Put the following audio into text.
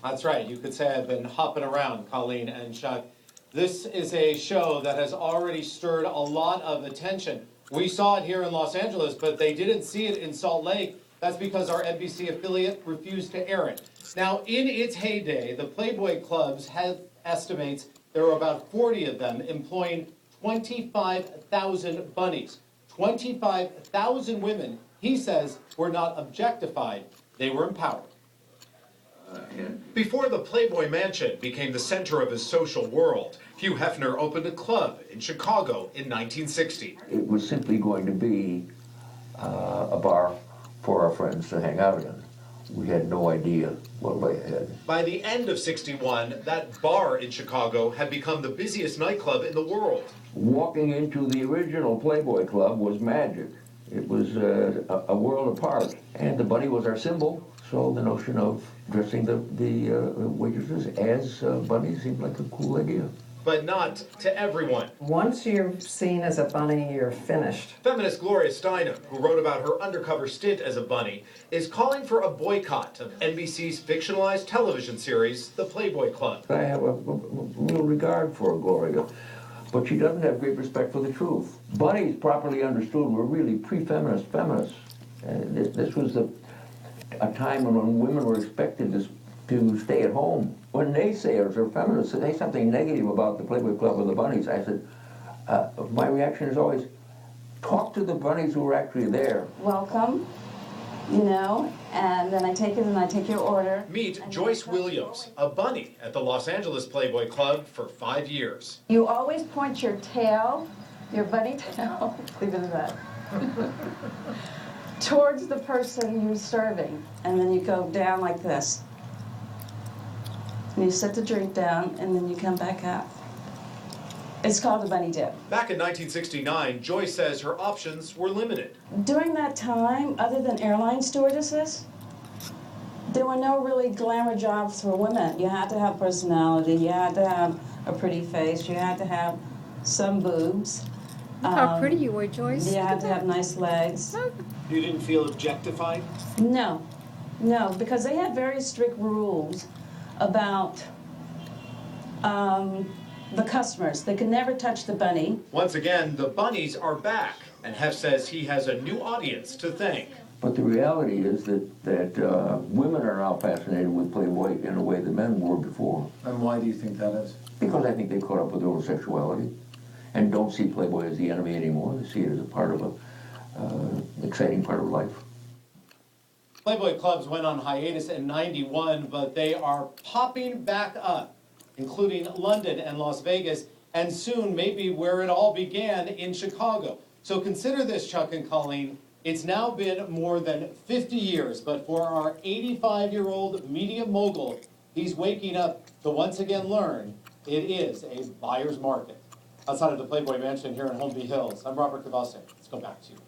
That's right. You could say I've been hopping around, Colleen and Chuck. This is a show that has already stirred a lot of attention. We saw it here in Los Angeles, but they didn't see it in Salt Lake. That's because our NBC affiliate refused to air it. Now, in its heyday, the Playboy clubs had estimates there were about 40 of them employing 25,000 bunnies. 25,000 women, he says, were not objectified. They were empowered. Before the Playboy Mansion became the center of his social world, Hugh Hefner opened a club in Chicago in 1960. It was simply going to be a bar for our friends to hang out in. We had no idea what lay ahead. By the end of '61, that bar in Chicago had become the busiest nightclub in the world. Walking into the original Playboy Club was magic. It was a world apart. And the bunny was our symbol, so the notion of dressing the waitresses as bunnies seemed like a cool idea. But not to everyone. Once you're seen as a bunny, you're finished. Feminist Gloria Steinem, who wrote about her undercover stint as a bunny, is calling for a boycott of NBC's fictionalized television series, The Playboy Club. I have a real regard for Gloria, but she doesn't have great respect for the truth. Bunnies, properly understood, were really pre-feminist feminists. This was a time when women were expected to stay at home. When naysayers or feminists say something negative about the Playboy Club or the bunnies, I said, my reaction is always, talk to the bunnies who are actually there. Welcome, you know, and then I take it and I take your order. Meet Joyce Williams, a bunny at the Los Angeles Playboy Club for 5 years. You always point your tail, your bunny tail, leave it at that, towards the person you're serving. And then you go down like this. And you set the drink down, and then you come back up. It's called a bunny dip. Back in 1969, Joyce says her options were limited. During that time, other than airline stewardesses, there were no really glamour jobs for women. You had to have personality, you had to have a pretty face, you had to have some boobs. Look how pretty you were, Joyce. You had to have nice legs. You didn't feel objectified? No, because they had very strict rules about the customers. They could never touch the bunny. Once again, the bunnies are back, and Hef says he has a new audience to thank. But the reality is that women are now fascinated with Playboy in a way that men were before. And why do you think that is? Because I think they've caught up with their own sexuality and don't see Playboy as the enemy anymore. They see it as a part of an exciting part of life. Playboy clubs went on hiatus in '91, but they are popping back up, including London and Las Vegas, and soon maybe where it all began in Chicago. So consider this, Chuck and Colleen. It's now been more than 50 years, but for our 85-year-old media mogul, he's waking up to once again learn it is a buyer's market. Outside of the Playboy Mansion here in Holmby Hills, I'm Robert Kavase. Let's go back to you.